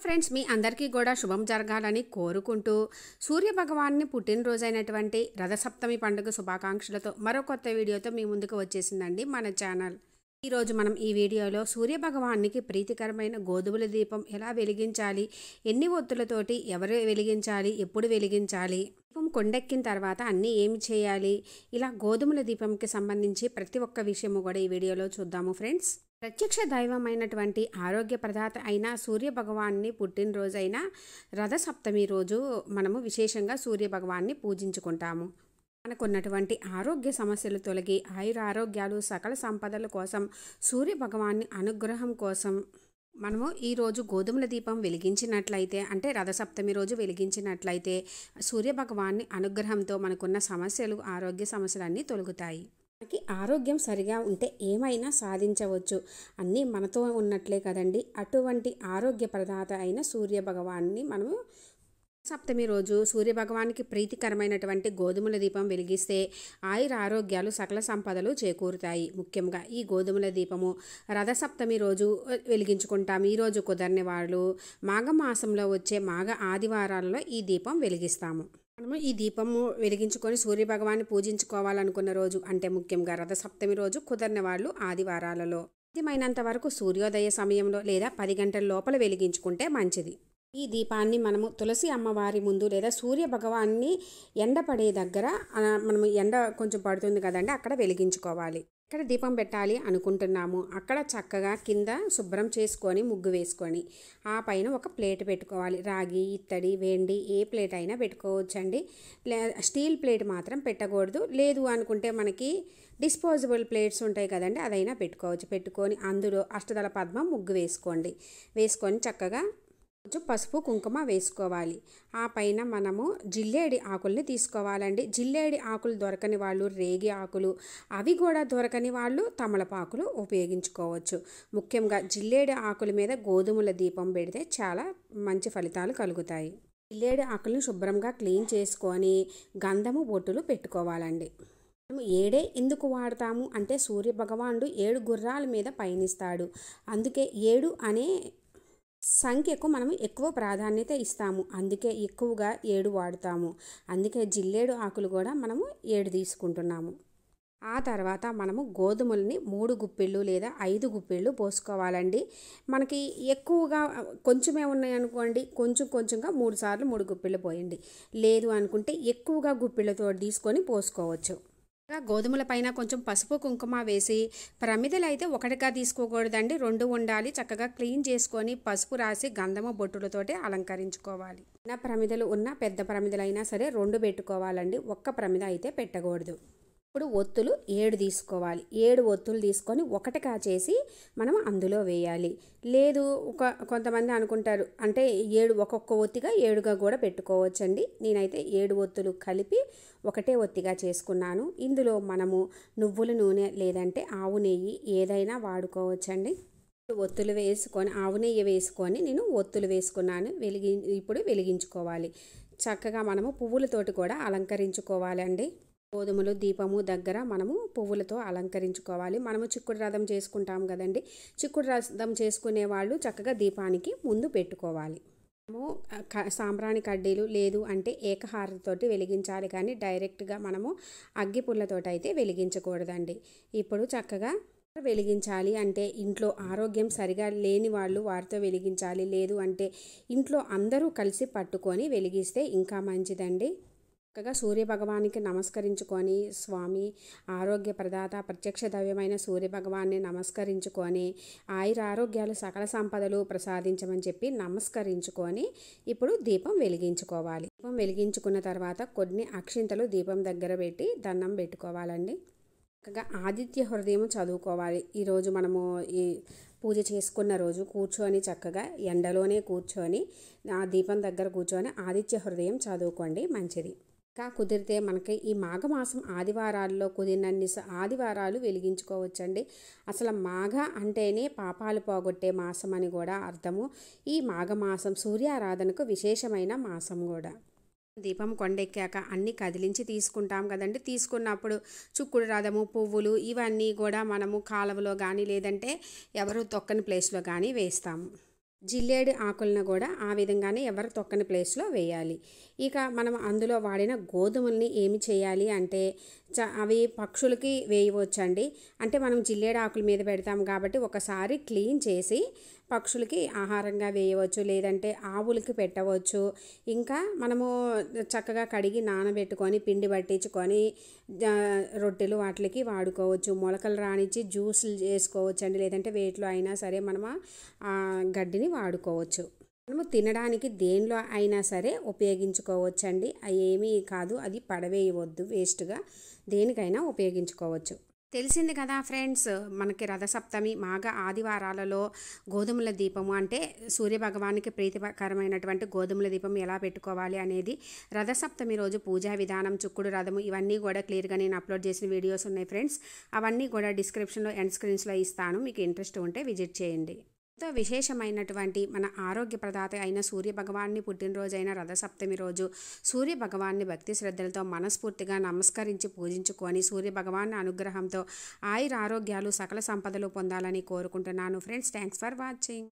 Friends, మీ అందరికీ కూడా శుభం జరగాలని కోరుకుంటూ సూర్య భగవాన్ని పుట్టినరోజైనటువంటి రథసప్తమి పండుగ శుభాకాంక్షలతో మరో కొత్త వీడియోతో మీ ముందుకు వచ్చేసిందండి మన ఛానల్. ఈరోజు మనం ఈ వీడియోలో సూర్య భగవానికి ప్రీతికరమైన గోధుమల దీపం ఎలా వెలిగించాలి, ఎన్ని ఒత్తులతోటి ఎవరు వెలిగించాలి, ఎప్పుడు వెలిగించాలి, దీపం కొండెక్కిన తర్వాత అన్నీ ఏమి చేయాలి, ఇలా గోధుమల దీపంకి సంబంధించి ప్రతి ఒక్క విషయము కూడా ఈ వీడియోలో చూద్దాము ఫ్రెండ్స్. ప్రత్యక్ష దైవమైనటువంటి ఆరోగ్య ప్రదాత అయిన సూర్య భగవాన్ని పుట్టినరోజైన రథసప్తమి రోజు మనము విశేషంగా సూర్య భగవాన్ని పూజించుకుంటాము. మనకున్నటువంటి ఆరోగ్య సమస్యలు తొలగి ఆయురారోగ్యాలు సకల సంపదల కోసం సూర్య భగవాన్ని అనుగ్రహం కోసం మనము ఈరోజు గోధుమల దీపం వెలిగించినట్లయితే, అంటే రథసప్తమి రోజు వెలిగించినట్లయితే సూర్య భగవాన్ని అనుగ్రహంతో మనకున్న సమస్యలు, ఆరోగ్య సమస్యలన్నీ తొలగుతాయి. మనకి ఆరోగ్యం సరిగా ఉంటే ఏమైనా సాధించవచ్చు. అన్నీ మనతో ఉన్నట్లే కదండి. అటువంటి ఆరోగ్య ప్రదాత అయిన సూర్య భగవాన్ని మనము సప్తమి రోజు సూర్య భగవానికి ప్రీతికరమైనటువంటి గోధుమల దీపం వెలిగిస్తే ఆయుర ఆరోగ్యాలు సకల సంపదలు చేకూరుతాయి. ముఖ్యంగా ఈ గోధుమల దీపము రథసప్తమి రోజు వెలిగించుకుంటాం. ఈరోజు కుదరని వాళ్ళు మాఘమాసంలో వచ్చే మాఘ ఆదివారాల్లో ఈ దీపం వెలిగిస్తాము. మనము ఈ దీపము వెలిగించుకొని సూర్య భగవాన్ని పూజించుకోవాలనుకున్న రోజు, అంటే ముఖ్యంగా రథసప్తమి రోజు, కుదరని వాళ్ళు ఆదివారాలలో సాధ్యమైనంత వరకు సూర్యోదయ సమయంలో లేదా 10 గంటల లోపల వెలిగించుకుంటే మంచిది. ఈ దీపాన్ని మనము తులసి అమ్మవారి ముందు లేదా సూర్య భగవాన్ని ఎండపడే దగ్గర, మనము ఎండ కొంచెం పడుతుంది కదండి, అక్కడ వెలిగించుకోవాలి. ఇక్కడ దీపం పెట్టాలి అనుకుంటున్నాము అక్కడ చక్కగా కింద శుభ్రం చేసుకొని ముగ్గు వేసుకొని ఆ పైన ఒక ప్లేట్ పెట్టుకోవాలి. రాగి, ఇత్తడి, వెండి ఏ ప్లేట్ అయినా పెట్టుకోవచ్చండి. స్టీల్ ప్లేట్ మాత్రం పెట్టకూడదు. లేదు అనుకుంటే మనకి డిస్పోజబుల్ ప్లేట్స్ ఉంటాయి కదండి, అదైనా పెట్టుకోవచ్చు. పెట్టుకొని అందులో అష్టదళ పద్మం ముగ్గు వేసుకొని చక్కగా కొంచెం పసుపు కుంకుమ వేసుకోవాలి. ఆ పైన మనము జిల్లేడి ఆకుల్ని తీసుకోవాలండి. జిల్లేడి ఆకులు దొరకని వాళ్ళు రేగి ఆకులు, అవి కూడా దొరకని వాళ్ళు తమలపాకులు ఉపయోగించుకోవచ్చు. ముఖ్యంగా జిల్లేడి ఆకుల మీద గోధుమల దీపం పెడితే చాలా మంచి ఫలితాలు కలుగుతాయి. జిల్లేడి ఆకులను శుభ్రంగా క్లీన్ చేసుకొని గంధము బొట్టులు పెట్టుకోవాలండి. మనం ఏడే ఎందుకు వాడతాము అంటే సూర్య భగవానుడు 7 గుర్రాల మీద పయనిస్తాడు. అందుకే 7 అనే సంఖ్యకు మనం ఎక్కువ ప్రాధాన్యత ఇస్తాము. అందుకే ఎక్కువగా 7 వాడుతాము. అందుకే జిల్లేడు ఆకులు కూడా మనము 7 తీసుకుంటున్నాము. ఆ తర్వాత మనము గోధుమల్ని 3 గుప్పిళ్ళు లేదా 5 గుప్పిళ్ళు పోసుకోవాలండి. మనకి ఎక్కువగా కొంచెమే ఉన్నాయనుకోండి, కొంచెంగా 3 సార్లు 3 గుప్పిళ్ళు పోయండి. లేదు అనుకుంటే ఎక్కువగా గుప్పిళ్ళతో తీసుకొని పోసుకోవచ్చు. గోధుమల పైన కొంచెం పసుపు కుంకుమ వేసి, ప్రమిదలు అయితే ఒకటిగా తీసుకోకూడదండి, 2 ఉండాలి. చక్కగా క్లీన్ చేసుకొని పసుపు రాసి గంధము బొట్టులతోటి అలంకరించుకోవాలి. ప్రమిదలు ఉన్న పెద్ద ప్రమిదలైనా సరే 2 పెట్టుకోవాలండి, ఒక్క ప్రమిద అయితే పెట్టకూడదు. ఇప్పుడు ఒత్తులు 7 తీసుకోవాలి. 7 ఒత్తులు తీసుకొని ఒకటిగా చేసి మనం అందులో వేయాలి. లేదు కొంతమంది అనుకుంటారు అంటే 7 ఒక్కొక్క ఒత్తిగా 7గా కూడా పెట్టుకోవచ్చండి. నేనైతే 7 ఒత్తులు కలిపి ఒకటే ఒత్తిగా చేసుకున్నాను. ఇందులో మనము నువ్వుల నూనె లేదంటే ఆవు నెయ్యి ఏదైనా వాడుకోవచ్చండి. ఒత్తులు వేసుకొని ఆవు నెయ్యి వేసుకొని నేను ఒత్తులు వేసుకున్నాను. ఇప్పుడు వెలిగించుకోవాలి. చక్కగా మనము పువ్వులతోటి కూడా అలంకరించుకోవాలండి. గోధుమలు దీపము దగ్గర మనము పువ్వులతో అలంకరించుకోవాలి. మనము చిక్కుడు రథం చేసుకుంటాం కదండి, చిక్కుడు రథం చేసుకునే వాళ్ళు చక్కగా దీపానికి ముందు పెట్టుకోవాలి. మనము సాంబ్రాణి కడ్డీలు లేదు అంటే ఏకహారతోటి వెలిగించాలి, కానీ డైరెక్ట్గా మనము అగ్గిపుల్లతోటి అయితే వెలిగించకూడదండి. ఇప్పుడు చక్కగా వెలిగించాలి అంటే ఇంట్లో ఆరోగ్యం సరిగా లేని వాళ్ళు వారితో వెలిగించాలి. లేదు అంటే ఇంట్లో అందరూ కలిసి పట్టుకొని వెలిగిస్తే ఇంకా మంచిదండి. చక్కగా సూర్య భగవానికి నమస్కరించుకొని, స్వామి ఆరోగ్య ప్రదాత ప్రత్యక్ష దైవమైన సూర్య భగవాన్ని నమస్కరించుకొని ఆయుర ఆరోగ్యాలు సకల సంపదలు ప్రసాదించమని చెప్పి నమస్కరించుకొని ఇప్పుడు దీపం వెలిగించుకోవాలి. దీపం వెలిగించుకున్న తర్వాత కొన్ని అక్షింతలు దీపం దగ్గర పెట్టి దండం పెట్టుకోవాలండి. చక్కగా ఆదిత్య హృదయం చదువుకోవాలి. ఈరోజు మనము ఈ పూజ చేసుకున్న రోజు కూర్చొని చక్కగా ఎండలోనే కూర్చొని ఆ దీపం దగ్గర కూర్చొని ఆదిత్య హృదయం చదువుకోండి, మంచిది. ఇంకా కుదిరితే మనకి ఈ మాఘమాసం ఆదివారాల్లో కుదిరినన్ని ఆదివారాలు వెలిగించుకోవచ్చండి. అసలు మాఘ అంటేనే పాపాలు పోగొట్టే మాసం అని కూడా అర్థము. ఈ మాఘమాసం సూర్యారాధనకు విశేషమైన మాసం కూడా. దీపం కొండెక్కాక అన్నీ కదిలించి తీసుకుంటాం కదండి. తీసుకున్నప్పుడు చుక్కుడు రథము, పువ్వులు ఇవన్నీ కూడా మనము కాలువలో కానీ లేదంటే ఎవరు తొక్కని ప్లేస్లో కానీ వేస్తాము. జిల్లేడు ఆకులను కూడా ఆ విధంగానే ఎవరు తొక్కని ప్లేస్లో వేయాలి. ఇక మనం అందులో వాడిన గోధుమల్ని ఏమి చేయాలి అంటే అవి పక్షులకి వేయవచ్చండి. అంటే మనం జిల్లేడు ఆకుల మీద పెడతాం కాబట్టి ఒకసారి క్లీన్ చేసి పక్షులకి ఆహారంగా వేయవచ్చు, లేదంటే ఆవులకి పెట్టవచ్చు. ఇంకా మనము చక్కగా కడిగి నానబెట్టుకొని పిండి పట్టించుకొని రొట్టెలు వాటికి వాడుకోవచ్చు. మొలకలు రానిచ్చి జ్యూసులు చేసుకోవచ్చు అండి, లేదంటే వేటిలో అయినా సరే మనము గడ్డిని వాడుకోవచ్చు. మనము తినడానికి దేనిలో అయినా సరే ఉపయోగించుకోవచ్చండి. ఏమీ కాదు, అది పడవేయవద్దు వేస్ట్గా, దేనికైనా ఉపయోగించుకోవచ్చు. తెలిసింది కదా ఫ్రెండ్స్, మనకి రథసప్తమి మాఘ ఆదివారాలలో గోధుమల దీపము అంటే సూర్యభగవానికి ప్రీతికరమైనటువంటి గోధుమల దీపం ఎలా పెట్టుకోవాలి అనేది, రథసప్తమి రోజు పూజా విధానం, చుక్కుడు రథము, ఇవన్నీ కూడా క్లియర్గా నేను అప్లోడ్ చేసిన వీడియోస్ ఉన్నాయి ఫ్రెండ్స్. అవన్నీ కూడా డిస్క్రిప్షన్లో ఎండ్ స్క్రీన్స్లో ఇస్తాను, మీకు ఇంట్రెస్ట్ ఉంటే విజిట్ చేయండి. ఎంతో విశేషమైనటువంటి మన ఆరోగ్య ప్రదాత అయిన సూర్యభగవాన్ని పుట్టినరోజైన రథసప్తమి రోజు సూర్యభగవాన్ని భక్తి శ్రద్ధలతో మనస్ఫూర్తిగా నమస్కరించి పూజించుకొని సూర్యభగవాన్ అనుగ్రహంతో ఆయుర ఆరోగ్యాలు సకల సంపదలు పొందాలని కోరుకుంటున్నాను ఫ్రెండ్స్. Thanks for watching.